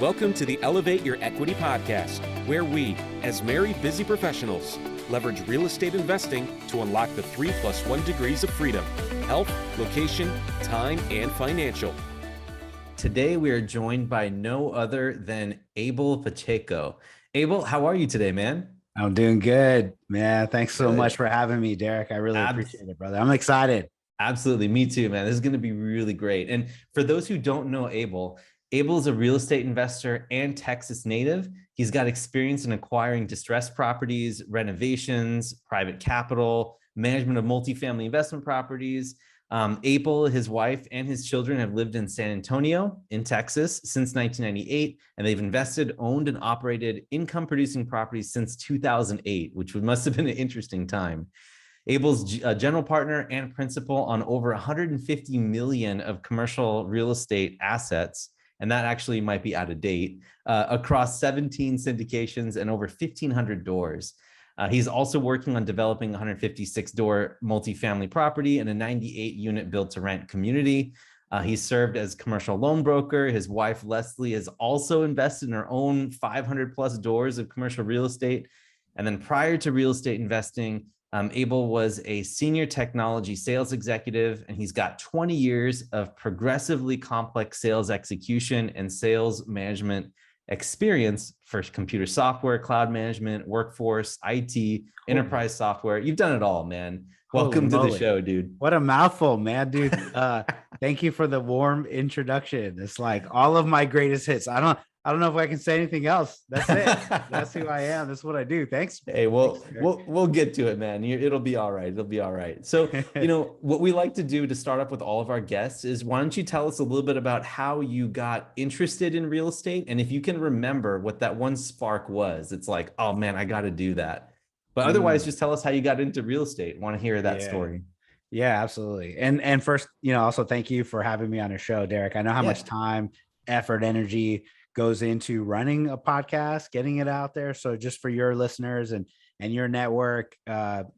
Welcome to the Elevate Your Equity podcast, where we, as married busy professionals, leverage real estate investing to unlock the 3+1 degrees of freedom: health, location, time, and financial. Today, we are joined by no other than Abel Pacheco. Abel, how are you today, man? I'm doing good, man. Thanks so much for having me, Derek. I really appreciate it, brother. I'm excited. Absolutely. Me too, man. This is going to be really great. And for those who don't know Abel is a real estate investor and Texas native. He's got experience in acquiring distressed properties, renovations, private capital, management of multifamily investment properties. Abel, his wife, and his children have lived in San Antonio in Texas since 1998, and they've invested, owned, and operated income-producing properties since 2008, which must have been an interesting time. Abel's a general partner and principal on over 150 million of commercial real estate assets, and that actually might be out of date, across 17 syndications and over 1,500 doors. He's also working on developing a 156-door multifamily property and a 98-unit built-to-rent community. He's served as commercial loan broker. His wife, Leslie, has also invested in her own 500-plus doors of commercial real estate. And then prior to real estate investing, Abel was a senior technology sales executive, and he's got 20 years of progressively complex sales execution and sales management experience for computer software, cloud management, workforce, IT, enterprise software. You've done it all, man. Welcome to the show, dude. What a mouthful, man, dude. Thank you for the warm introduction. It's like all of my greatest hits. I don't know if I can say anything else. That's it. That's who I am. That's what I do. Thanks. Hey, we'll get to it, man. It'll be all right. It'll be all right. So, what we like to do to start up with all of our guests is, why don't you tell us a little bit about how you got interested in real estate? And if you can remember what that one spark was, it's like, oh man, I got to do that. But otherwise, just tell us how you got into real estate. Want to hear that story. Yeah, absolutely. And first, also thank you for having me on your show, Derek. I know how much time, effort, energy goes into running a podcast, getting it out there. So just for your listeners and your network,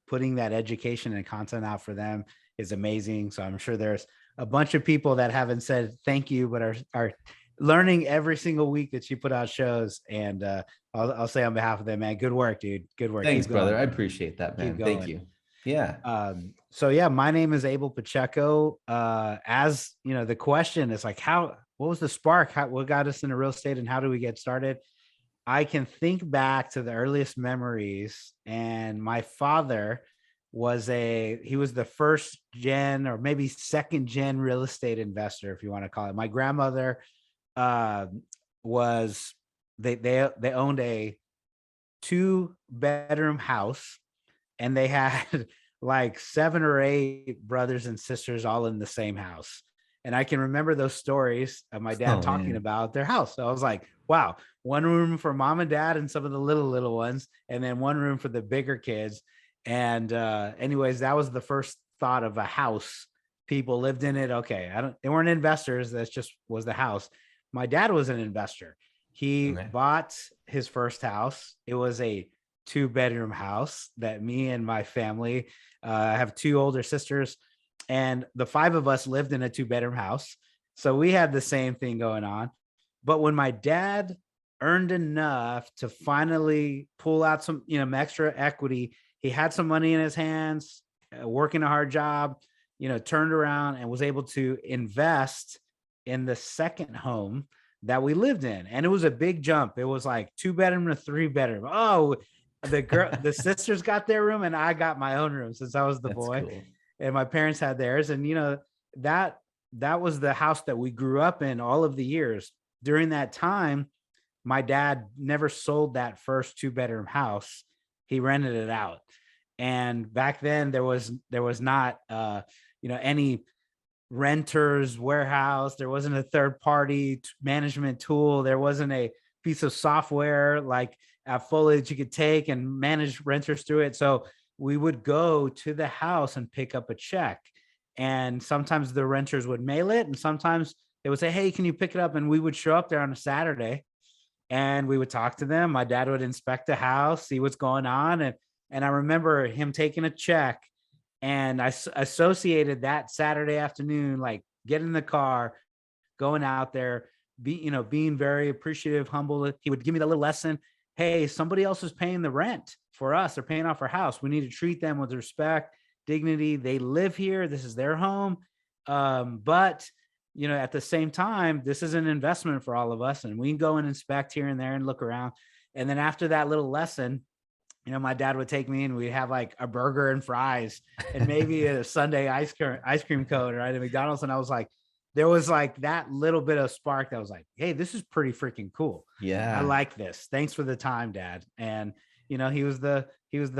putting that education and content out for them is amazing. So I'm sure there's a bunch of people that haven't said thank you, but are learning every single week that you put out shows. And I'll say on behalf of them, man, good work, dude. Good work. Thanks, brother. I appreciate that, man. Thank you. Yeah. So my name is Abel Pacheco. As the question is like, what was the spark? What got us into real estate, and how do we get started? I can think back to the earliest memories, and my father he was the first gen or maybe second gen real estate investor, if you want to call it. My grandmother was they owned a 2-bedroom house, and they had like 7 or 8 brothers and sisters all in the same house. And I can remember those stories of my dad talking about their house. So I was like, wow, one room for mom and dad and some of the little ones, and then one room for the bigger kids. And anyways, that was the first thought of a house. People lived in it. Okay. They weren't investors. That just was the house. My dad was an investor. He bought his first house. It was a 2-bedroom house that me and my family, I have 2 older sisters, and the 5 of us lived in a 2-bedroom house. So we had the same thing going on. But when my dad earned enough to finally pull out some, extra equity, he had some money in his hands, working a hard job, turned around and was able to invest in the second home that we lived in. And it was a big jump. It was like 2-bedroom to 3-bedroom. Oh, the sisters got their room and I got my own room since I was the boy. Cool. And my parents had theirs. And, that was the house that we grew up in all of the years. During that time, my dad never sold that first 2-bedroom house. He rented it out. And back then there was not, any renter's warehouse. There wasn't a third-party management tool. There wasn't a piece of software like AppFolio that you could take and manage renters through it. So we would go to the house and pick up a check, and sometimes the renters would mail it, and sometimes they would say, hey, can you pick it up? And we would show up there on a Saturday and we would talk to them. My dad would inspect the house, see what's going on. And I remember him taking a check, and I associated that Saturday afternoon, like getting in the car, going out there, being very appreciative, humble. He would give me the little lesson. Hey, somebody else is paying the rent for us. They're paying off our house. We need to treat them with respect, dignity. They live here. This is their home. But at the same time, this is an investment for all of us, and we can go and inspect here and there and look around. And then after that little lesson, my dad would take me and we'd have like a burger and fries and maybe a Sunday ice cream cone, right, at McDonald's. And I was like, there was like that little bit of spark that was like, hey, this is pretty freaking cool. Yeah. I like this. Thanks for the time, Dad. And, he was the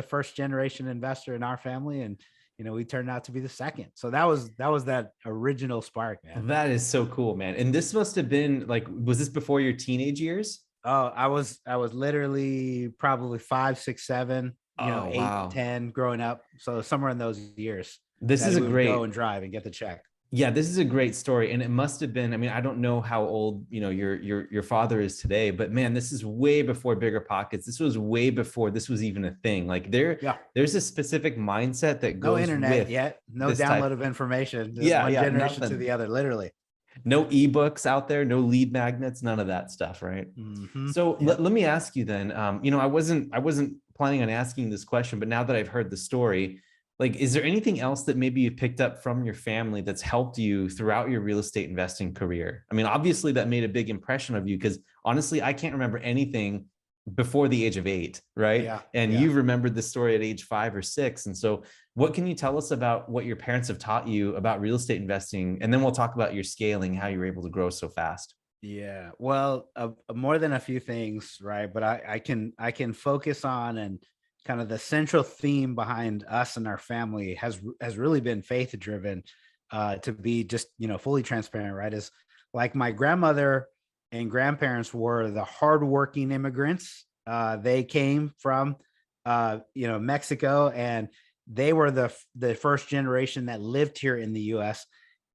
first generation investor in our family. And, we turned out to be the second. So that was that original spark, man. That is so cool, man. And this must have been like, was this before your teenage years? Oh, I was literally probably 5, 6, 7, 8, wow. 10 growing up. So somewhere in those years. This is a great go and drive and get the check. Yeah, this is a great story. And it must have been, I mean, I don't know how old, your father is today, but man, this is way before Bigger Pockets. This was way before this was even a thing. Like there's a specific mindset that goes no internet yet, no download of information. One generation nothing. To the other, literally. No ebooks out there, no lead magnets, none of that stuff, right? Mm-hmm. So let me ask you then, I wasn't planning on asking this question, but now that I've heard the story, like, is there anything else that maybe you picked up from your family that's helped you throughout your real estate investing career? I mean, obviously that made a big impression of you, because honestly, I can't remember anything before the age of 8, right? Yeah, and you remembered the story at age 5 or 6. And so what can you tell us about what your parents have taught you about real estate investing? And then we'll talk about your scaling, how you were able to grow so fast. Yeah, well, more than a few things, right? But I can focus on, and kind of the central theme behind us and our family has really been faith driven, to be just, fully transparent, right? Is like my grandmother and grandparents were the hardworking immigrants. They came from, Mexico, and they were the first generation that lived here in the US.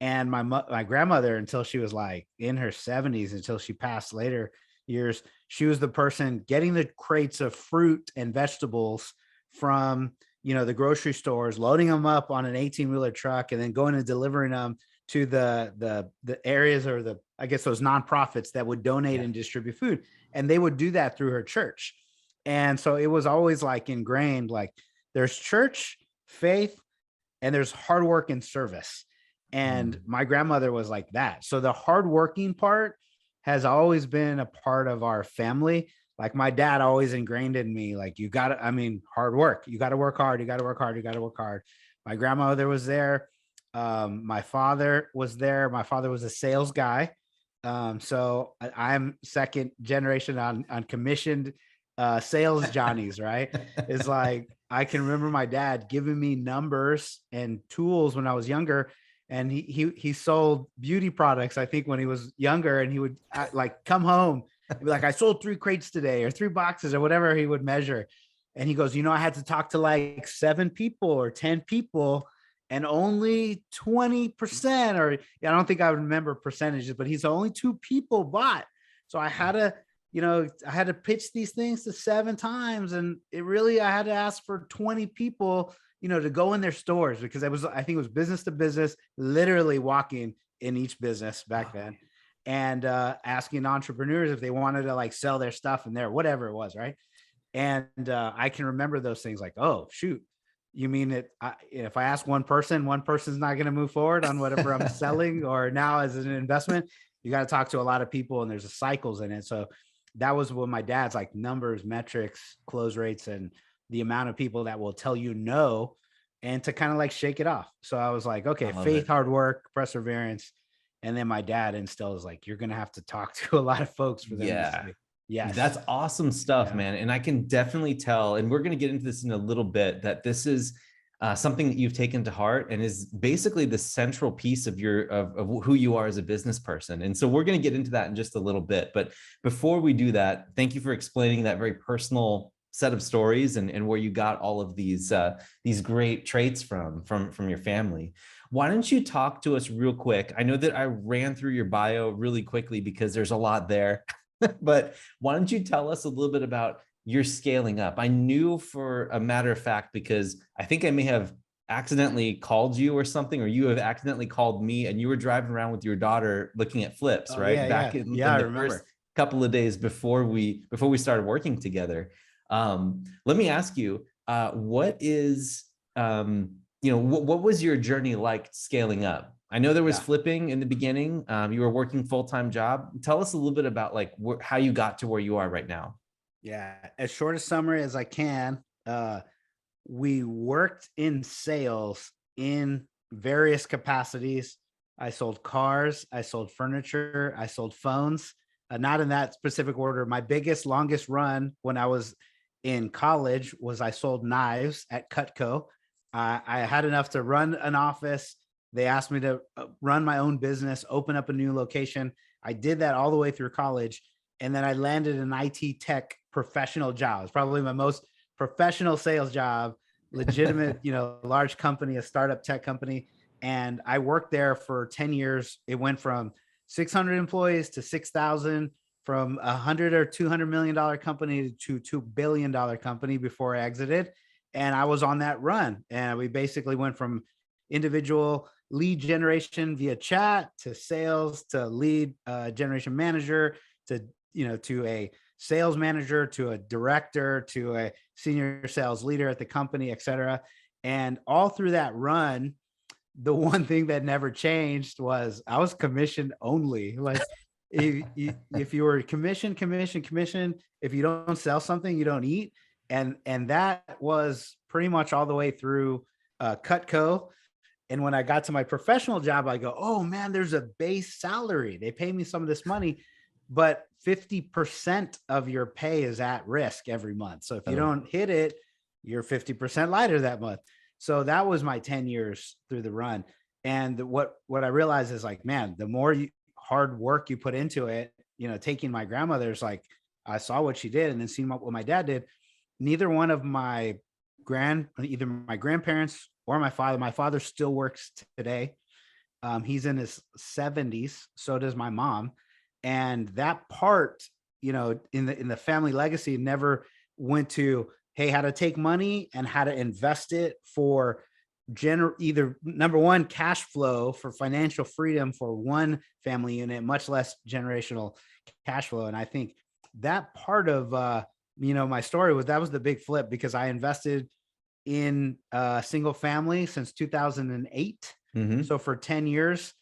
And my grandmother, until she was like in her 70s, until she passed later years, she was the person getting the crates of fruit and vegetables from, the grocery stores, loading them up on an 18-wheeler truck, and then going and delivering them to the areas, or those nonprofits that would donate and distribute food. And they would do that through her church. And so it was always like ingrained, like there's church, faith, and there's hard work and service. And my grandmother was like that. So the hardworking part has always been a part of our family. Like my dad always ingrained in me, like, hard work. You got to work hard. You got to work hard. You got to work hard. My grandmother was there. My father was there. My father was a sales guy. So I'm second generation on commissioned sales Johnnies, right? It's like, I can remember my dad giving me numbers and tools when I was younger. And he sold beauty products, I think, when he was younger, and he would like come home and be like, I sold 3 crates today, or 3 boxes, or whatever he would measure. And he goes, I had to talk to like 7 people or 10 people, and only 20%, or I don't think I remember percentages, but he's only 2 people bought. So I had to, pitch these things to 7 times. And I had to ask for 20 people, to go in their stores, because I think it was business to business, literally walking in each business back then, and asking entrepreneurs if they wanted to like sell their stuff in there, whatever it was. Right. And I can remember those things like, oh, shoot, you mean it? If I ask one person's not going to move forward on whatever I'm selling, or now as an investment, you got to talk to a lot of people, and there's cycles in it. So that was what my dad's like: numbers, metrics, close rates, and the amount of people that will tell you no, and to kind of like shake it off. So I was like, okay, faith, hard work, perseverance. And then my dad instills like, you're going to have to talk to a lot of folks for them to say yes. That's awesome stuff, man. And I can definitely tell, and we're going to get into this in a little bit, that this is something that you've taken to heart and is basically the central piece of of who you are as a business person. And so we're going to get into that in just a little bit. But before we do that, thank you for explaining that very personal set of stories and where you got all of these great traits from your family. Why don't you talk to us real quick? I know that I ran through your bio really quickly because there's a lot there, but why don't you tell us a little bit about your scaling up? I knew for a matter of fact, because I think I may have accidentally called you or something, or you have accidentally called me, and you were driving around with your daughter looking at flips, Oh, right? yeah, Back yeah. in, Yeah, I the remember. first couple of days before we started working together. Let me ask you, what is, what was your journey like scaling up? I know there was Yeah. flipping in the beginning. You were working full-time job. Tell us a little bit about like how you got to where you are right now. Yeah. As short a summary as I can. We worked in sales in various capacities. I sold cars, I sold furniture, I sold phones, not in that specific order. My biggest, longest run when I was in college was I sold knives at Cutco. I had enough to run an office. They asked me to run my own business, open up a new location. I did that all the way through college. And then I landed an IT tech professional job. It's probably my most professional sales job, legitimate, large company, a startup tech company. And I worked there for 10 years. It went from 600 employees to 6,000, from $100 or $200 million company to $2 billion company before I exited. And I was on that run. And we basically went from individual lead generation via chat to sales to lead generation manager to a sales manager to a director to a senior sales leader at the company, et cetera. And all through that run, the one thing that never changed was I was commission only. Like if you were commission, if you don't sell something, you don't eat. And that was pretty much all the way through Cutco. And when I got to my professional job, I go, oh man, there's a base salary. They pay me some of this money, but 50% of your pay is at risk every month. So if you don't hit it, you're 50% lighter that month. So that was my 10 years through the run. And what I realized is like, man, the more hard work you put into it, taking my grandmother's, like I saw what she did and then seeing what my dad did. Neither one of either my grandparents or my father still works today. He's in his 70s. So does my mom. And that part, in the family legacy never went to, hey, how to take money and how to invest it for either number one, cash flow for financial freedom for one family unit, much less generational cash flow. And I think that part of, my story that was the big flip, because I invested in single family since 2008. Mm-hmm. So for 10 years,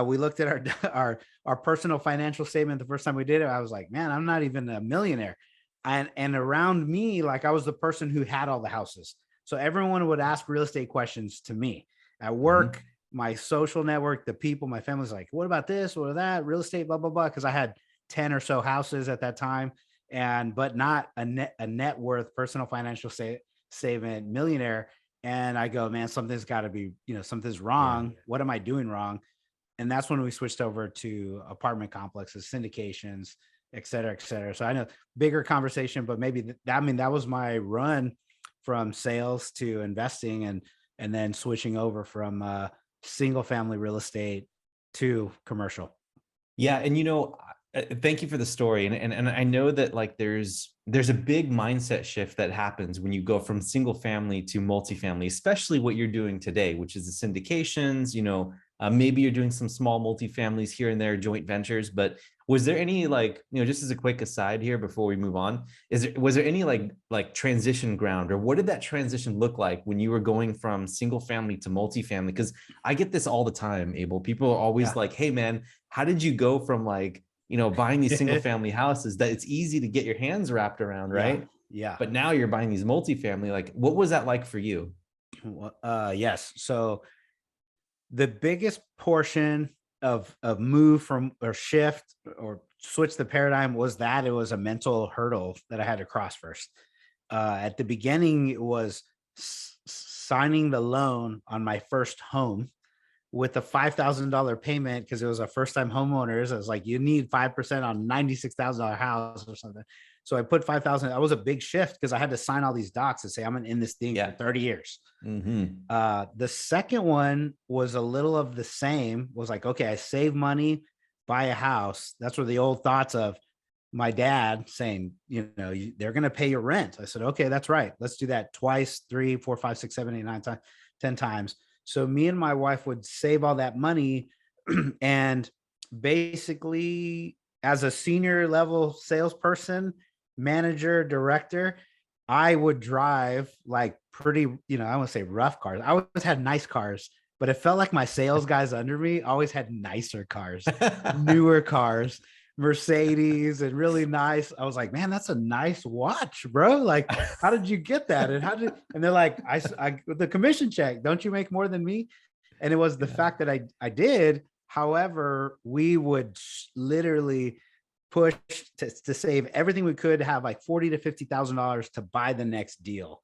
we looked at our personal financial statement. The first time we did it, I was like, man, I'm not even a millionaire. And around me, like I was the person who had all the houses. So everyone would ask real estate questions to me at work, mm-hmm. my social network, the people, my family's like, what about this? What about that? Real estate, blah, blah, blah. Cause I had 10 or so houses at that time, but not a net worth personal financial statement millionaire. And I go, man, something's got to be, something's wrong. Yeah. What am I doing wrong? And that's when we switched over to apartment complexes, syndications, et cetera, et cetera. So I know bigger conversation, but maybe that was my run from sales to investing and then switching over from single family real estate to commercial. Yeah. And, thank you for the story. And I know that like there's a big mindset shift that happens when you go from single family to multifamily, especially what you're doing today, which is the syndications, maybe you're doing some small multifamilies here and there, joint ventures, but was there any just as a quick aside here before we move on, was there any like transition ground, or what did that transition look like when you were going from single family to multifamily? Because I get this all the time, Abel. People are always like, hey man, how did you go from buying these single family houses that it's easy to get your hands wrapped around, right? Yeah. But now you're buying these multifamily, like what was that like for you? Yes. So the biggest portion of move from or shift or switch the paradigm was that it was a mental hurdle that I had to cross first. At the beginning, it was signing the loan on my first home with a $5,000 payment because it was a first-time homeowners. I was like, you need 5% on $96,000 house or something. So I put 5,000. That was a big shift because I had to sign all these docs and say I'm in this thing for 30 years. Mm-hmm. The second one was a little of the same. Was like, okay, I save money, buy a house. That's where the old thoughts of my dad saying, they're going to pay your rent. I said, okay, that's right. Let's do that twice, 3, 4, 5, 6, 7, 8, 9 times. 10 times. So me and my wife would save all that money and basically as a senior level salesperson, manager, director, I would drive like pretty, I want to say rough cars. I always had nice cars, but it felt like my sales guys under me always had nicer cars, newer cars, Mercedes, and really nice. I was like, man, that's a nice watch, bro. Like, how did you get that? And they're like, I the commission check, don't you make more than me? And it was the fact that I did. However, we would literally push to save everything we could, have like $40,000 to $50,000 to buy the next deal.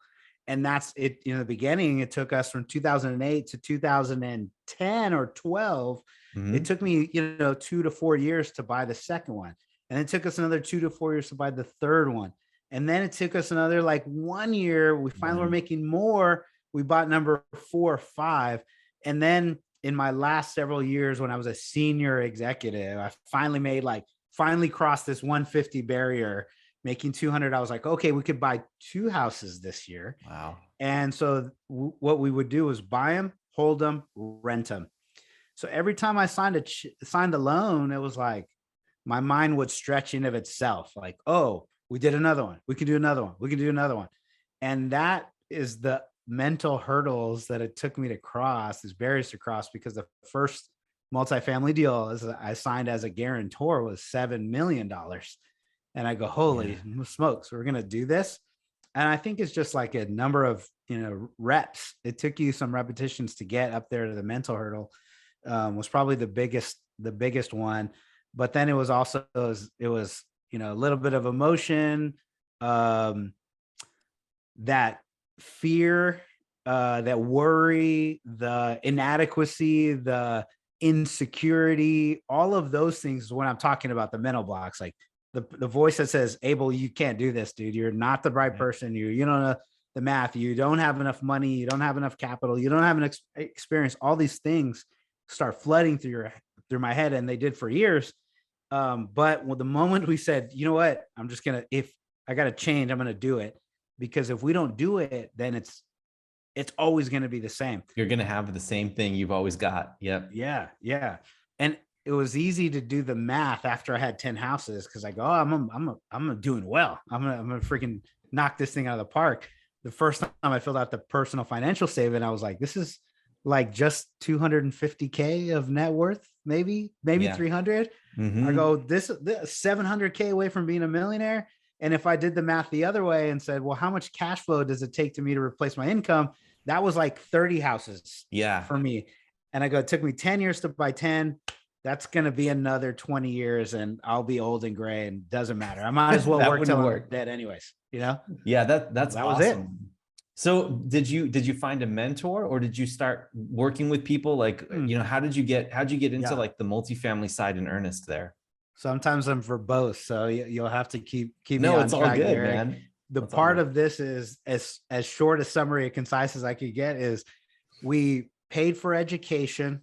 And that's it. In the beginning, it took us from 2008 to 2010 or 12. It took me, 2 to 4 years to buy the second one. And it took us another 2 to 4 years to buy the third one. And then it took us another like 1 year. We finally were making more. We bought number 4 or 5. And then in my last several years, when I was a senior executive, I finally crossed this 150 barrier, making 200. I was like, okay, we could buy 2 houses this year. Wow. And so what we would do was buy them, hold them, rent them. So every time I signed a loan, it was like my mind would stretch in of itself. Like, oh, we did another one. We can do another one. We can do another one. And that is the mental hurdles that it took me to cross, these barriers to cross, because the first multifamily deal I signed as a guarantor was $7 million. And I go, holy smokes, we're going to do this. And I think it's just like a number of, reps. It took you some repetitions to get up there to the mental hurdle. Was probably the biggest one. But then it was also, a little bit of emotion, that fear, that worry, the inadequacy, the insecurity, all of those things. When I'm talking about the mental blocks, like the voice that says, Abel, you can't do this, dude. You're not the right person. You don't know the math. You don't have enough money. You don't have enough capital. You don't have an experience. All these things start flooding through my head, and they did for years. But the moment we said, you know what, I'm just gonna, if I gotta change, I'm gonna do it, because if we don't do it, then it's always gonna be the same. You're gonna have the same thing you've always got. Yep. Yeah. And it was easy to do the math after I had 10 houses, because I go, oh, I'm doing well. I'm gonna freaking knock this thing out of the park. The first time I filled out the personal financial statement, I was like, this is like just 250K of net worth, maybe 300. I go, this 700K away from being a millionaire. And if I did the math the other way and said, well, how much cash flow does it take to me to replace my income? That was like 30 houses for me. And I go, it took me 10 years to buy 10. That's going to be another 20 years and I'll be old and gray, and doesn't matter. I might as well work till I'm dead anyways, Yeah, that's awesome. Was it. So did you find a mentor, or did you start working with people? Like, how'd you get into like the multifamily side in earnest there? Sometimes I'm verbose, so you'll have to keep me on it's track, all good, Eric. Man. The part of this is as short a summary and concise as I could get is we paid for education.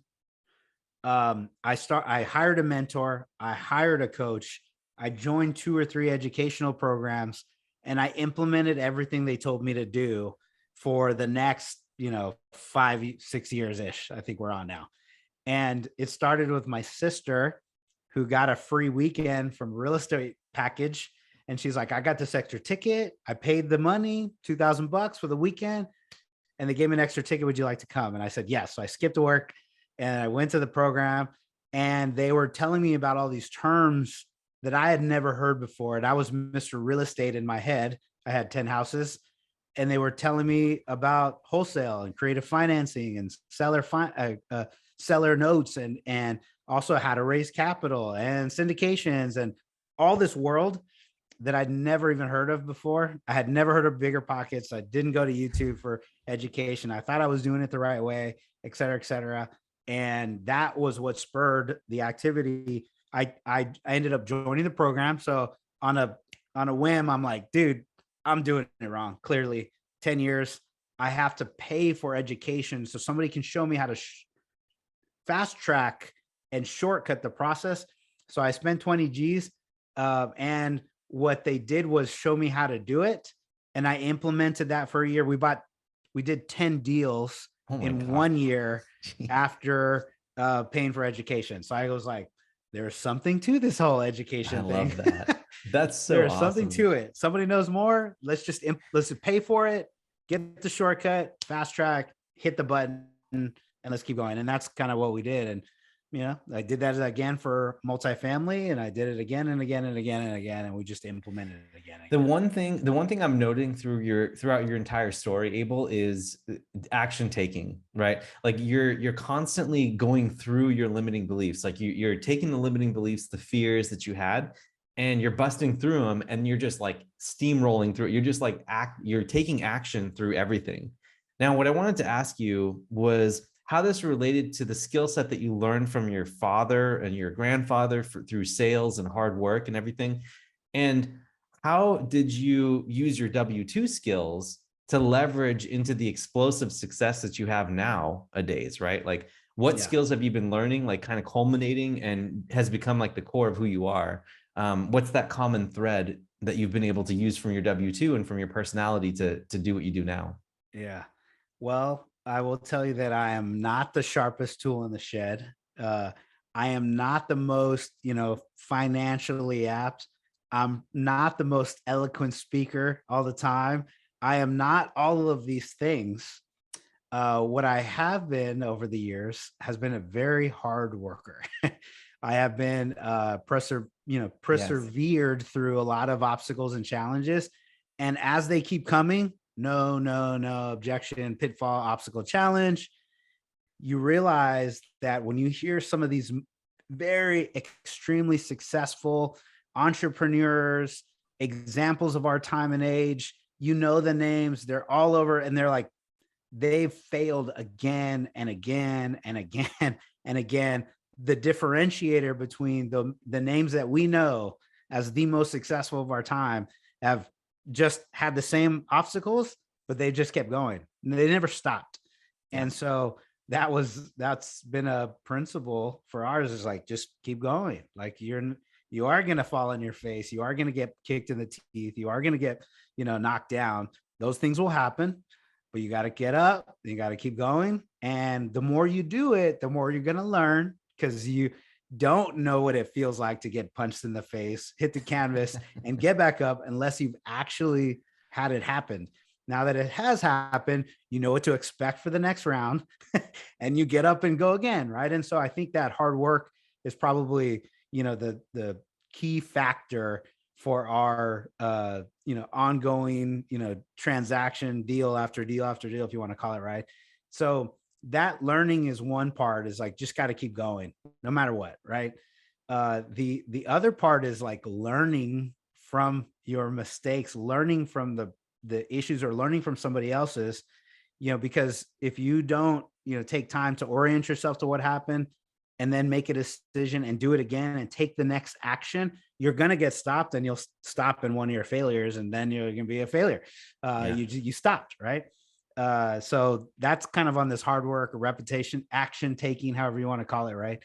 I hired a mentor, I hired a coach, I joined 2 or 3 educational programs, and I implemented everything they told me to do for the next, 5-6 years ish. I think we're on now. And it started with my sister, who got a free weekend from real estate package. And she's like, I got this extra ticket. I paid the money, $2,000 for the weekend. And they gave me an extra ticket. Would you like to come? And I said, yes. So I skipped work and I went to the program, and they were telling me about all these terms that I had never heard before. And I was Mr. Real Estate in my head. I had 10 houses, and they were telling me about wholesale and creative financing and seller notes, and also how to raise capital and syndications and all this world that I'd never even heard of before. I had never heard of Bigger Pockets. I didn't go to YouTube for education. I thought I was doing it the right way, et cetera, et cetera. And that was what spurred the activity. I ended up joining the program. So on a whim, I'm like, dude, I'm doing it wrong. Clearly 10 years, I have to pay for education so somebody can show me how to fast track and shortcut the process. So I spent 20 G's, and what they did was show me how to do it. And I implemented that for a year. We did 10 deals Oh my in God. 1 year Jeez. after paying for education. So I was like, there's something to this whole education I thing. love that. That's so There's something awesome. to it. Somebody knows more. Let's pay for it, get the shortcut, fast track, hit the button, and let's keep going. And that's kind of what we did. And I did that again for multifamily, and I did it again and again and again and again, and we just implemented it again. The one thing I'm noting throughout your entire story, Abel, is action taking, right? Like you're constantly going through your limiting beliefs. Like you're taking the limiting beliefs, the fears that you had, and you're busting through them, and you're just like steamrolling through it. You're just like you're taking action through everything. Now, what I wanted to ask you was how this related to the skill set that you learned from your father and your grandfather through sales and hard work and everything. And how did you use your W-2 skills to leverage into the explosive success that you have nowadays, right? Like what skills have you been learning, like kind of culminating and has become like the core of who you are? What's that common thread that you've been able to use from your W-2 and from your personality to do what you do now? Yeah. Well, I will tell you that I am not the sharpest tool in the shed. I am not the most, financially apt. I'm not the most eloquent speaker all the time. I am not all of these things. What I have been over the years has been a very hard worker. I have been persevered through a lot of obstacles and challenges. And as they keep coming, no, objection, pitfall, obstacle, challenge, you realize that when you hear some of these very extremely successful entrepreneurs, examples of our time and age, the names, they're all over, and they're like, they've failed again and again and again and again. The differentiator between the names that we know as the most successful of our time have just had the same obstacles, but they just kept going. They never stopped. Yeah. And so that's been a principle for ours, is like, just keep going. Like you are going to fall on your face. You are going to get kicked in the teeth. You are going to get, knocked down. Those things will happen, but you got to get up. You got to keep going. And the more you do it, the more you're going to learn, because you don't know what it feels like to get punched in the face, hit the canvas and get back up, unless you've actually had it happen. Now that it has happened, you know what to expect for the next round and you get up and go again. Right. And so I think that hard work is probably, the key factor for our, ongoing, transaction, deal after deal after deal, if you want to call it, right. So that learning is one part, is like, just got to keep going no matter what. Right. The other part is like learning from your mistakes, learning from the issues, or learning from somebody else's, because if you don't, take time to orient yourself to what happened and then make a decision and do it again and take the next action, you're going to get stopped, and you'll stop in one of your failures, and then you're going to be a failure. You stopped. Right. So that's kind of on this hard work, or repetition, action taking, however you want to call it. Right.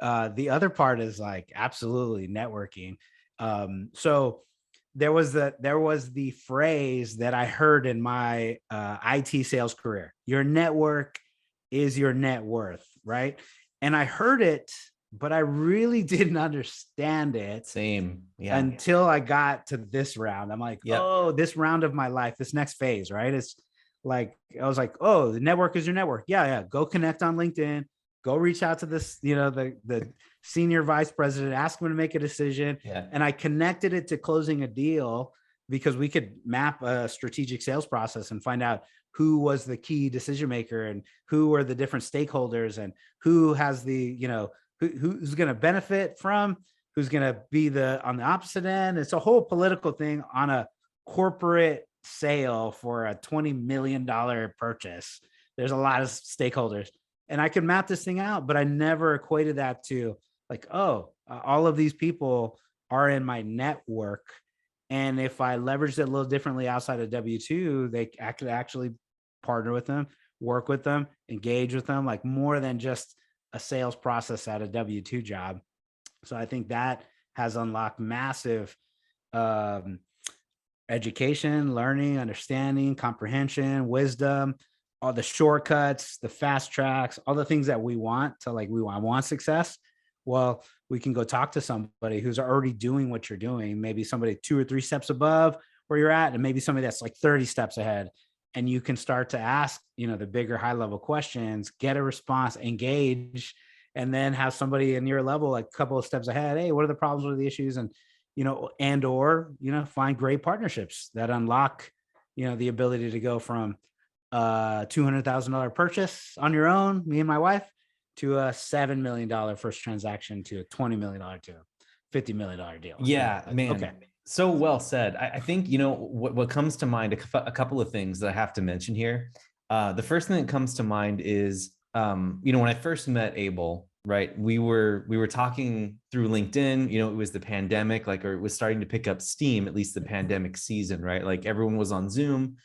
The other part is like absolutely networking. So there was the phrase that I heard in my IT sales career: your network is your net worth. Right. And I heard it, but I really didn't understand it. Same. Yeah. Until I got to this round. I'm like, oh, this round of my life, this next phase, right? It's like, I was like, oh, the network is your network. Yeah. Go connect on LinkedIn. Go reach out to this, the senior vice president, ask him to make a decision. Yeah. And I connected it to closing a deal, because we could map a strategic sales process and find out who was the key decision maker and who were the different stakeholders and who has the, who's going to benefit from, who's going to be on the opposite end. It's a whole political thing on a corporate sale for a $20 million purchase. There's a lot of stakeholders, and I could map this thing out, but I never equated that to like, all of these people are in my network. And if I leveraged it a little differently outside of W-2, I could actually partner with them, work with them, engage with them, like more than just a sales process at a W-2 job. So I think that has unlocked massive education, learning, understanding, comprehension, wisdom, all the shortcuts, the fast tracks, all the things that we want to I want success. Well, we can go talk to somebody who's already doing what you're doing, maybe somebody 2 or 3 steps above where you're at, and maybe somebody that's like 30 steps ahead. And you can start to ask, the bigger high level questions, get a response, engage, and then have somebody in your level, like a couple of steps ahead. Hey, what are the problems? What are the issues? And, or find great partnerships that unlock, the ability to go from $200,000 purchase on your own, me and my wife, to a $7 million first transaction, to a $20 million to a $50 million deal. Yeah, man. Okay. So well said. I think, what comes to mind, a couple of things that I have to mention here. The first thing that comes to mind is, when I first met Abel, right, we were talking through LinkedIn, it was the pandemic, or it was starting to pick up steam, at least the pandemic season, right? Like everyone was on Zoom.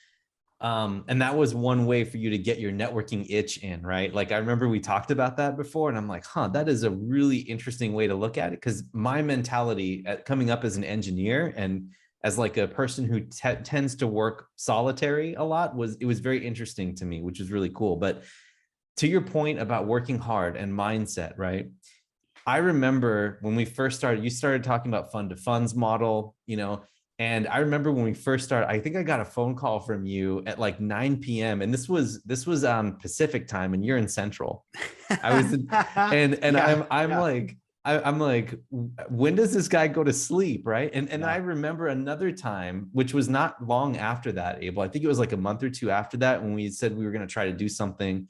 And that was one way for you to get your networking itch in, right? Like I remember we talked about that before, and I'm like, that is a really interesting way to look at it. Because my mentality coming up as an engineer and as like a person who tends to work solitary a lot, it was very interesting to me, which is really cool. But to your point about working hard and mindset, right? I remember when we first started, you started talking about fund to funds model, and I remember when we first started, I think I got a phone call from you at like 9 p.m. And this was Pacific time, and you're in Central. I was, I'm like, when does this guy go to sleep, right? And I remember another time, which was not long after that, Abel. I think it was like a month or two after that, when we said we were going to try to do something.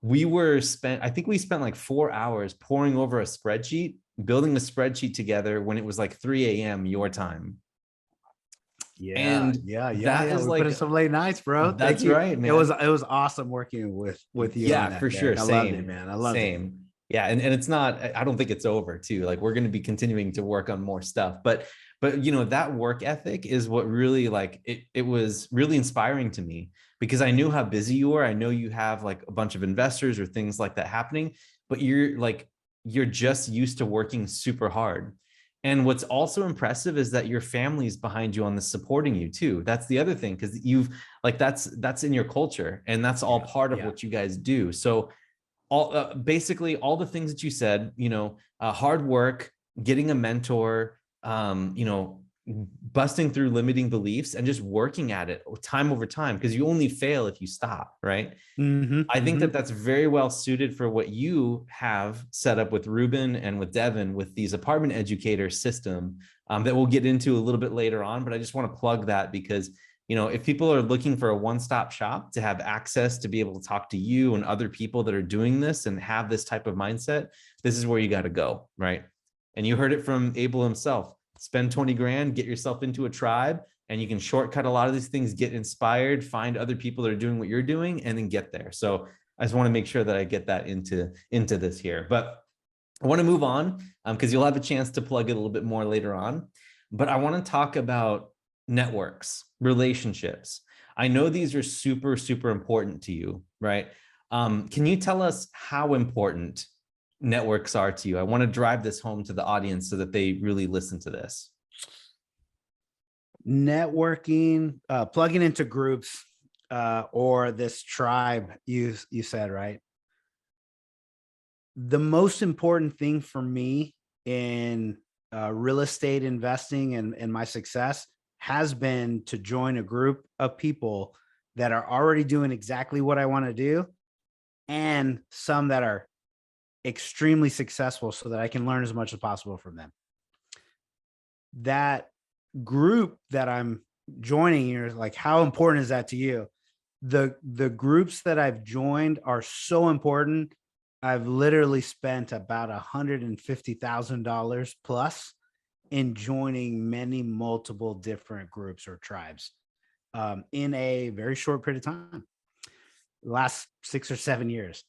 I think we spent like 4 hours poring over a spreadsheet, building a spreadsheet together when it was like 3 a.m. your time. Yeah, that is like put in some late nights, bro. That's right, man. It was awesome working with you. Yeah, for sure. I loved it, man. I loved it. Yeah, and it's not. I don't think it's over too. Like we're going to be continuing to work on more stuff, but that work ethic is what really it was really inspiring to me, because I knew how busy you were. I know you have like a bunch of investors or things like that happening, but you're just used to working super hard. And what's also impressive is that your family's behind you on this, supporting you too. That's the other thing, because that's in your culture, and that's all part of what you guys do. So basically all the things that you said, hard work, getting a mentor, busting through limiting beliefs, and just working at it time over time, because you only fail if you stop, right? I think that's very well suited for what you have set up with Ruben and with Devin, with these apartment educator system that we'll get into a little bit later on. But I just want to plug that, because if people are looking for a one-stop shop to have access to be able to talk to you and other people that are doing this and have this type of mindset, this is where you got to go, right? And you heard it from Abel himself. Spend 20 grand, get yourself into a tribe, and you can shortcut a lot of these things, get inspired, find other people that are doing what you're doing, and then get there. So I just want to make sure that I get that into this here. But I want to move on because you'll have a chance to plug it a little bit more later on. But I want to talk about networks, relationships. I know these are super, super important to you, right? Can you tell us how important networks are to you? I want to drive this home to the audience so that they really listen to this. Networking, plugging into groups, or this tribe you said, right? The most important thing for me in real estate investing and my success has been to join a group of people that are already doing exactly what I want to do, and some that are extremely successful, so that I can learn as much as possible from them. That group that I'm joining, you're like, how important is that to you? The groups that I've joined are so important. I've literally spent about $150,000 plus in joining multiple different groups or tribes in a very short period of time. Last 6 or 7 years.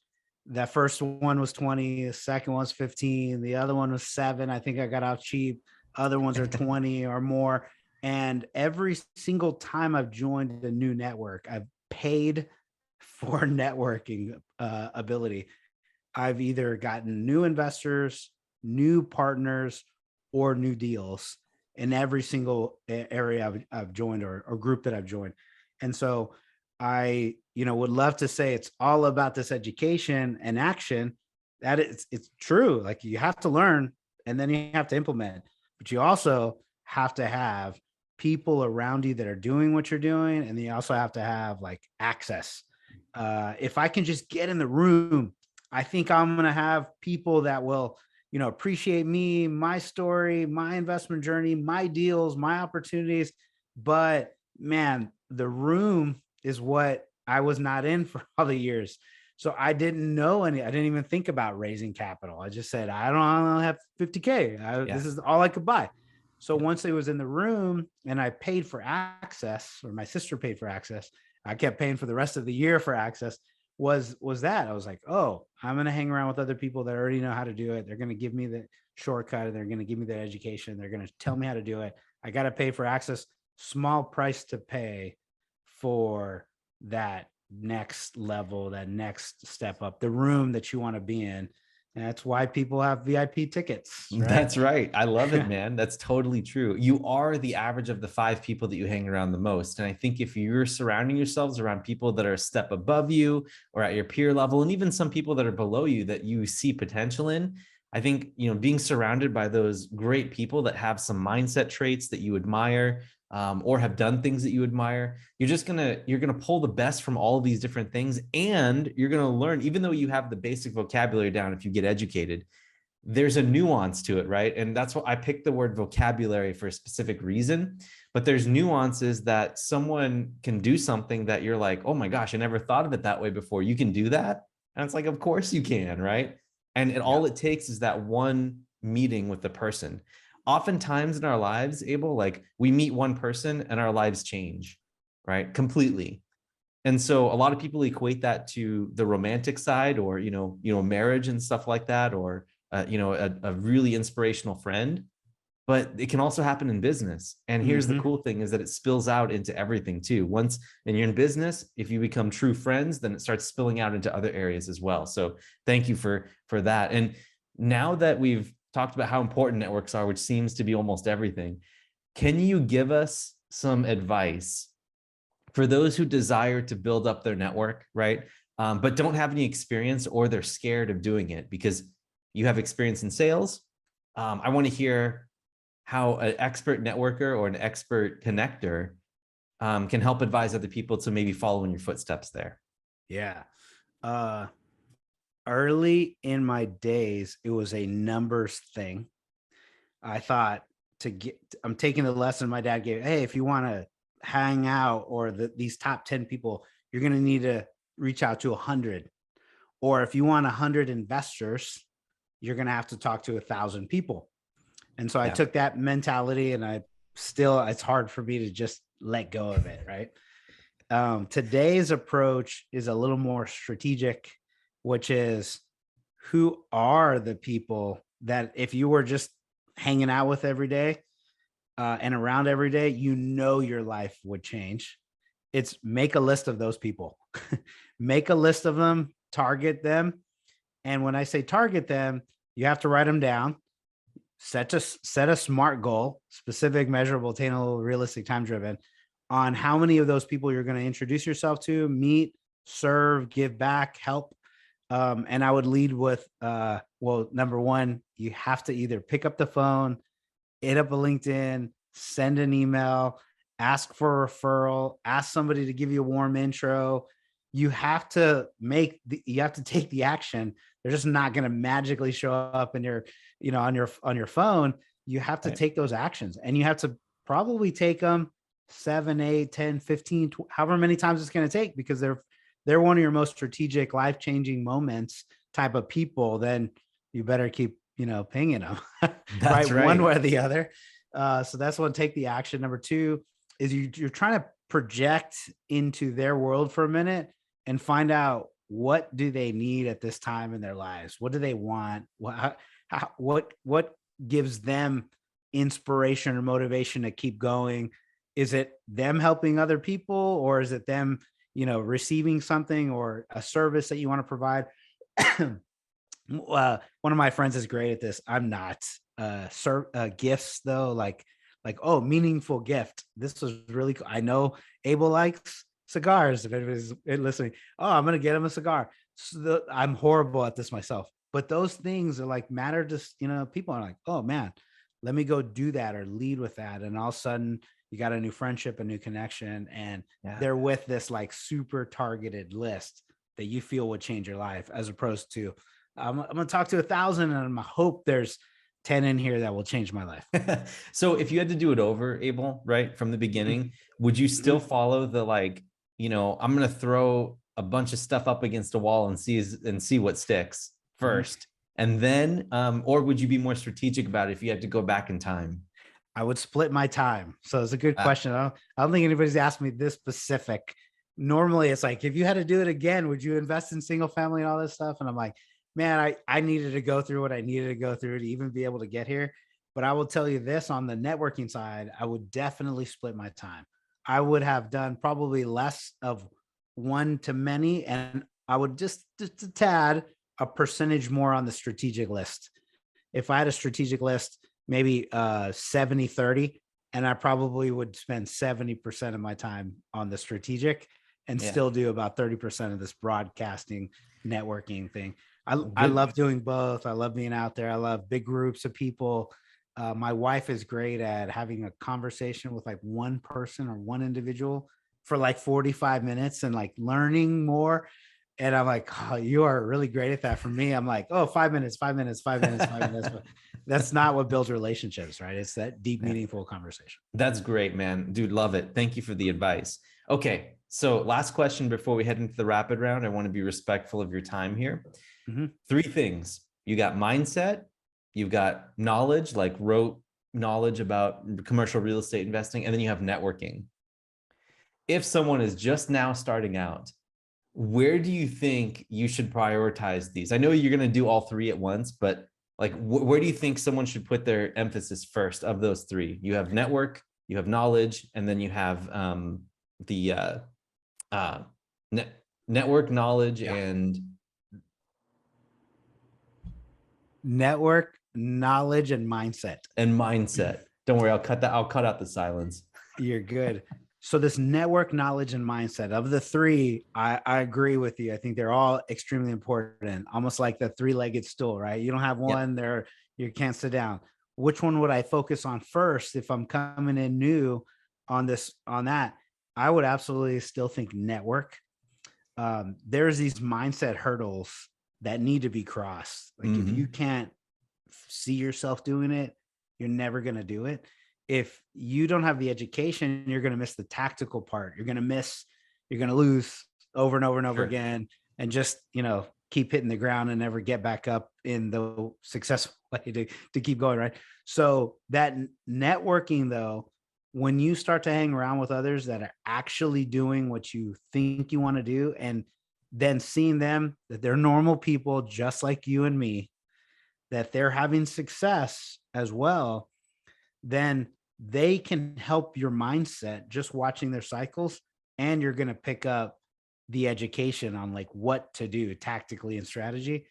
That first one was 20, the second one was 15, the other one was 7. I think I got out cheap. Other ones are 20 or more. And every single time I've joined a new network, I've paid for networking ability. I've either gotten new investors, new partners, or new deals in every single area I've joined or group that I've joined. And so I, would love to say it's all about this education and action. That it's true. Like you have to learn and then you have to implement, but you also have to have people around you that are doing what you're doing. And then you also have to have like access. If I can just get in the room, I think I'm going to have people that will, appreciate me, my story, my investment journey, my deals, my opportunities. But man, the room is what I was not in for all the years. So I didn't know I didn't even think about raising capital. I just said, I don't have 50K. This is all I could buy. So once it was in the room and I paid for access, or my sister paid for access, I kept paying for the rest of the year for access. Was that I was like, oh, I'm going to hang around with other people that already know how to do it. They're going to give me the shortcut. They're going to give me the education. They're going to tell me how to do it. I got to pay for access. Small price to pay for that next level, that next step up, the room that you want to be in. And that's why people have VIP tickets. Right? That's right. I love it, man. That's totally true. You are the average of the 5 people that you hang around the most. And I think if you're surrounding yourselves around people that are a step above you or at your peer level, and even some people that are below you that you see potential in, I think, being surrounded by those great people that have some mindset traits that you admire, or have done things that you admire, you're gonna pull the best from all of these different things, and you're gonna learn. Even though you have the basic vocabulary down, if you get educated, there's a nuance to it, right? And that's what I picked the word vocabulary for a specific reason. But there's nuances that someone can do something that you're like, oh my gosh, I never thought of it that way before. You can do that, and it's like, of course you can, right? And all it takes is that one meeting with the person. Oftentimes in our lives, Abel, like we meet one person and our lives change, right? Completely. And so a lot of people equate that to the romantic side, or, marriage and stuff like that, or, a really inspirational friend. But it can also happen in business. And here's the cool thing is that it spills out into everything too. Once, and you're in business, if you become true friends, then it starts spilling out into other areas as well. So thank you for that. And now that we've talked about how important networks are, which seems to be almost everything, can you give us some advice for those who desire to build up their network, right? But don't have any experience, or they're scared of doing it? Because you have experience in sales. I want to hear how an expert networker or an expert connector can help advise other people to maybe follow in your footsteps there. Yeah. Early in my days, it was a numbers thing. I thought I'm taking the lesson my dad gave. Hey, if you want to hang out or these top 10 people, you're going to need to reach out to 100. Or if you want 100 investors, you're going to have to talk to 1,000 people. And so I took that mentality, and it's hard for me to just let go of it. Right. Today's approach is a little more strategic, which is, who are the people that if you were just hanging out with every day and around every day, your life would change. It's make a list of those people, make a list of them, target them. And when I say target them, you have to write them down, set a SMART goal, specific, measurable, attainable, realistic, time-driven, on how many of those people you're going to introduce yourself to, meet, serve, give back, help. And I would lead with, number one, you have to either pick up the phone, hit up a LinkedIn, send an email, ask for a referral, ask somebody to give you a warm intro. You have to take the action. They're just not going to magically show up in on your phone. You have to take those actions, and you have to probably take them 7, 8, 10, 15, however many times it's going to take, because they're one of your most strategic, life-changing moments type of people. Then you better keep, pinging them right, one way or the other. So that's one, take the action. Number two is you're trying to project into their world for a minute and find out, what do they need at this time in their lives? What do they want? What gives them inspiration or motivation to keep going? Is it them helping other people, or is it them, receiving something or a service that you want to provide? One of my friends is great at this. I'm not. Gifts though, like, oh, meaningful gift. This was really cool. I know Abel likes cigars. If anybody's listening, oh, I'm gonna get him a cigar. So I'm horrible at this myself, but those things are like matter to people are like, oh man, let me go do that or lead with that, and all of a sudden you got a new friendship, a new connection, and they're with this like super targeted list that you feel would change your life, as opposed to I'm gonna talk to 1,000 and I hope there's 10 in here that will change my life. So if you had to do it over, Abel, right from the beginning, would you still follow the like, I'm going to throw a bunch of stuff up against a wall and see what sticks first, and then, or would you be more strategic about it if you had to go back in time? I would split my time. So it's a good question. I don't think anybody's asked me this specific. Normally it's like, if you had to do it again, would you invest in single family and all this stuff? And I'm like, man, I needed to go through what I needed to go through to even be able to get here. But I will tell you this, on the networking side, I would definitely split my time. I would have done probably less of one to many, and I would just a tad, a percentage more on the strategic list. If I had a strategic list, maybe 70-30, and I probably would spend 70% of my time on the strategic and still do about 30% of this broadcasting networking thing. I love doing both. I love being out there. I love big groups of people. My wife is great at having a conversation with like one person or one individual for like 45 minutes and like learning more. And I'm like, oh, you are really great at that. For me, I'm like, oh, 5 minutes. But that's not what builds relationships, right? It's that deep, meaningful conversation. That's great, man. Dude, love it. Thank you for the advice. Okay. So last question before we head into the rapid round. I want to be respectful of your time here. 3 things. You got mindset, you've got knowledge, like rote knowledge about commercial real estate investing, and then you have networking. If someone is just now starting out, where do you think you should prioritize these? I know you're going to do all 3 at once, but like, where do you think someone should put their emphasis first of those 3? You have network, you have knowledge, and then you have network, knowledge, and network, knowledge, and mindset. Don't worry, I'll cut out the silence. You're good. So this network, knowledge, and mindset, of the 3, I agree with you. I think they're all extremely important, almost like the 3-legged stool, right? You don't have one there, you can't sit down. Which one would I focus on first if I'm coming in new on that? I would absolutely still think network. There's these mindset hurdles that need to be crossed. Like if you can't see yourself doing it, you're never going to do it. If you don't have the education, you're going to miss the tactical part. You're going to lose over and over and over again, and just, keep hitting the ground and never get back up in the successful way to keep going. Right. So that networking, though, when you start to hang around with others that are actually doing what you think you want to do, and then seeing them, that they're normal people just like you and me, that they're having success as well, then they can help your mindset just watching their cycles. And you're going to pick up the education on like what to do tactically and strategy.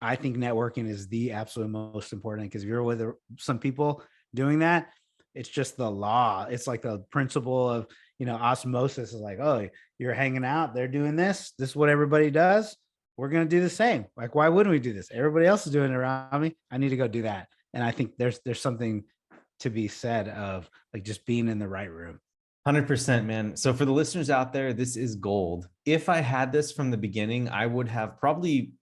I think networking is the absolute most important, because if you're with some people doing that, it's just the law. It's like the principle of, osmosis is like, oh, you're hanging out, they're doing this. This is what everybody does. We're going to do the same. Like, why wouldn't we do this? Everybody else is doing it around me. I need to go do that. And I think there's something to be said of like just being in the right room. 100%, man. So for the listeners out there, this is gold. If I had this from the beginning, I would have probably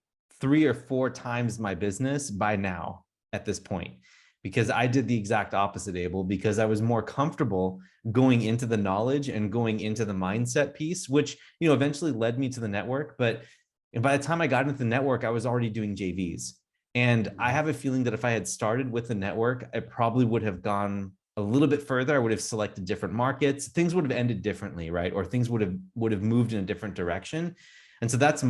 3 or 4 times my business by now at this point, because I did the exact opposite, Abel, because I was more comfortable going into the knowledge and going into the mindset piece, which, eventually led me to the network. But by the time I got into the network, I was already doing JVs. And I have a feeling that if I had started with the network, I probably would have gone a little bit further. I would have selected different markets. Things would have ended differently, right? Or things would have moved in a different direction. And so that's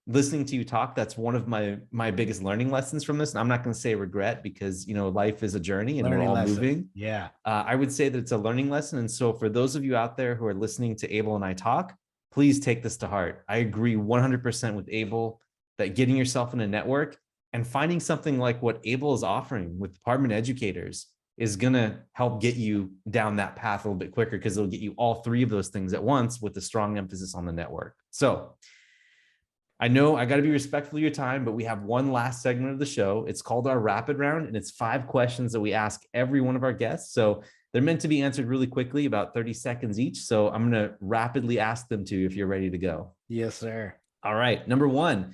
listening to you talk. That's one of my biggest learning lessons from this. And I'm not going to say regret, because, life is a journey and we're all moving. Yeah. I would say that it's a learning lesson. And so for those of you out there who are listening to Abel and I talk, please take this to heart. I agree 100% with Abel that getting yourself in a network and finding something like what Abel is offering with apartment educators, is going to help get you down that path a little bit quicker, because it'll get you all three of those things at once with a strong emphasis on the network. So I know I got to be respectful of your time, but we have one last segment of the show. It's called our rapid round, and it's 5 questions that we ask every one of our guests. So they're meant to be answered really quickly, about 30 seconds each. So I'm going to rapidly ask them to you if you're ready to go. Yes, sir. All right. Number 1,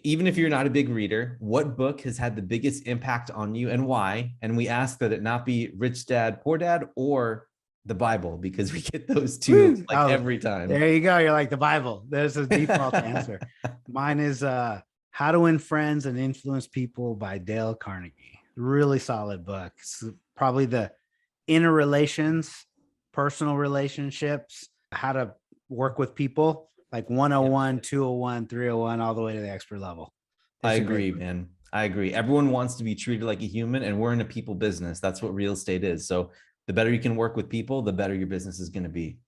even if you're not a big reader, what book has had the biggest impact on you and why? And we ask that it not be Rich Dad, Poor Dad or the Bible, because we get those two every time. There you go. You're like the Bible. There's a default answer. Mine is How to Win Friends and Influence People by Dale Carnegie. Really solid book. It's probably the inner relations, personal relationships, how to work with people, like 101, 201, 301, all the way to the expert level. I agree, man. I agree. Everyone wants to be treated like a human, and we're in a people business. That's what real estate is. So the better you can work with people, the better your business is going to be.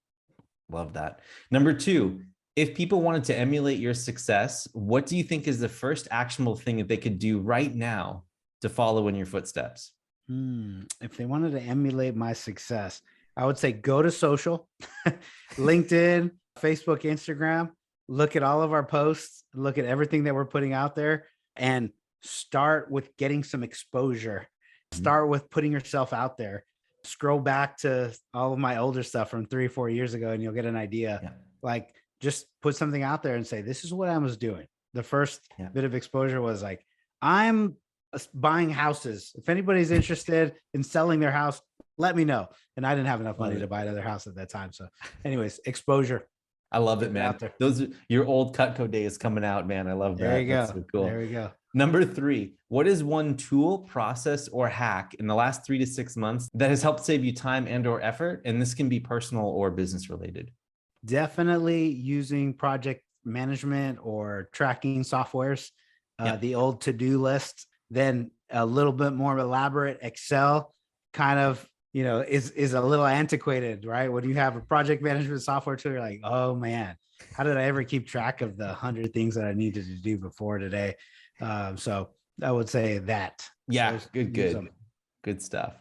Love that. Number 2, if people wanted to emulate your success, what do you think is the first actionable thing that they could do right now to follow in your footsteps? If they wanted to emulate my success, I would say go to social, LinkedIn, Facebook, Instagram, look at all of our posts, look at everything that we're putting out there, and start with getting some exposure. Start with putting yourself out there. Scroll back to all of my older stuff from 3 or 4 years ago, and you'll get an idea. Yeah. Like, just put something out there and say, this is what I was doing. The first bit of exposure was like, I'm buying houses. If anybody's interested in selling their house, let me know. And I didn't have enough money to buy another house at that time. So anyways, exposure. I love it, man. Those are your old Cutco days coming out, man. I love that. There you go. That's so cool. There we go. Number 3, what is one tool, process, or hack in the last 3 to 6 months that has helped save you time and or effort? And this can be personal or business related. Definitely using project management or tracking softwares, the old to-do list, then a little bit more elaborate Excel kind of, is a little antiquated, right? When you have a project management software tool, you're like, oh man, how did I ever keep track of the 100 things that I needed to do before today? So I would say that. Yeah, good stuff.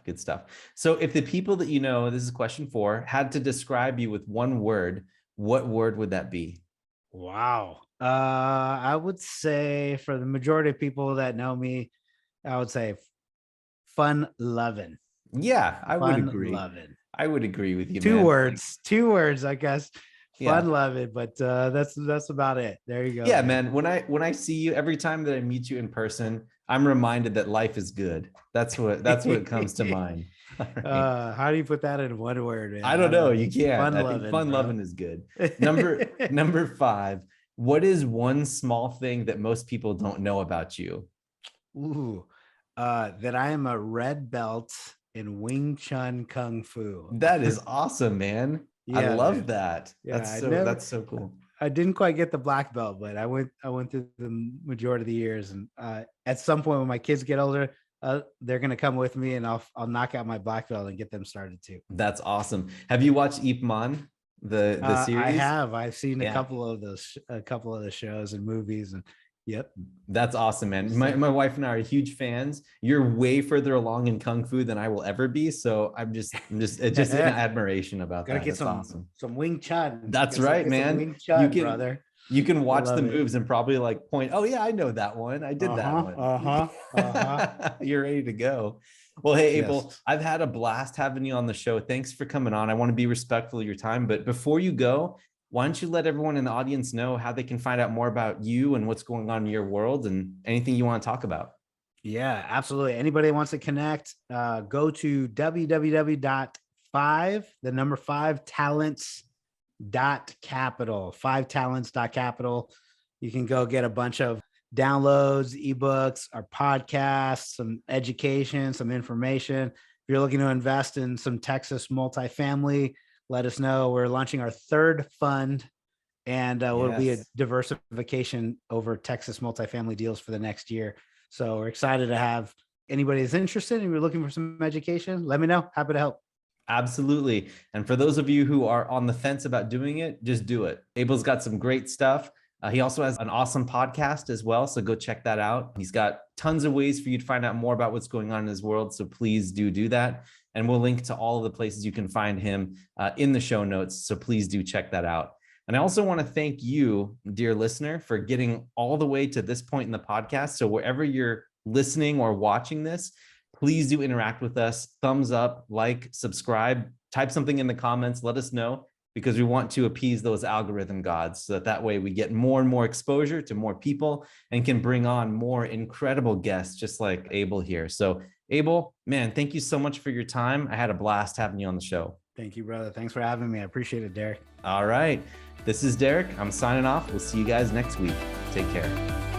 So if the people that you know, this is question 4, had to describe you with one word, what word would that be? Wow. I would say for the majority of people that know me, I would say fun loving. Yeah, I would agree. I would agree with you. Two words, I guess. Fun loving, but that's about it. There you go. Yeah, man. When I see you, every time that I meet you in person, I'm reminded that life is good. That's what comes to mind. Right. How do you put that in one word, man? I don't know. You can't. I think fun loving is good. Number 5. What is one small thing that most people don't know about you? That I am a red belt in Wing Chun Kung Fu. That is awesome, man. Yeah, I love that. Yeah, that's so cool. I didn't quite get the black belt, but I went through the majority of the years, and at some point when my kids get older, they're gonna come with me, and I'll knock out my black belt and get them started too. That's awesome. Have you watched Ip Man, the series? I have. I've seen a couple of the shows and movies, and yep. That's awesome, man. My wife and I are huge fans. You're way further along in Kung Fu than I will ever be. So I'm just in admiration about that. Gotta get some Wing Chun. That's right, man. Wing Chun, brother. You can watch the moves and probably like point, oh yeah, I know that one. I did that one. You're ready to go. Well, hey, Abel, I've had a blast having you on the show. Thanks for coming on. I want to be respectful of your time, but before you go, why don't you let everyone in the audience know how they can find out more about you and what's going on in your world and anything you want to talk about? Yeah, absolutely. Anybody wants to connect, go to www.5talents.capital, 5talents.capital. You can go get a bunch of downloads, ebooks, our podcasts, some education, some information. If you're looking to invest in some Texas multifamily, let us know. We're launching our 3rd fund, and it'll be a diversification over Texas multifamily deals for the next year. So we're excited to have anybody that's interested and you're looking for some education, let me know. Happy to help. Absolutely. And for those of you who are on the fence about doing it, just do it. Abel's got some great stuff. He also has an awesome podcast as well, so go check that out. He's got tons of ways for you to find out more about what's going on in his world, so please do that. And we'll link to all of the places you can find him in the show notes, so please do check that out. And I also want to thank you, dear listener, for getting all the way to this point in the podcast. So wherever you're listening or watching this, please do interact with us. Thumbs up, like, subscribe, type something in the comments, let us know, because we want to appease those algorithm gods so that way we get more and more exposure to more people and can bring on more incredible guests just like Abel here. So Abel, man, thank you so much for your time. I had a blast having you on the show. Thank you, brother. Thanks for having me. I appreciate it, Derek. All right. This is Derek. I'm signing off. We'll see you guys next week. Take care.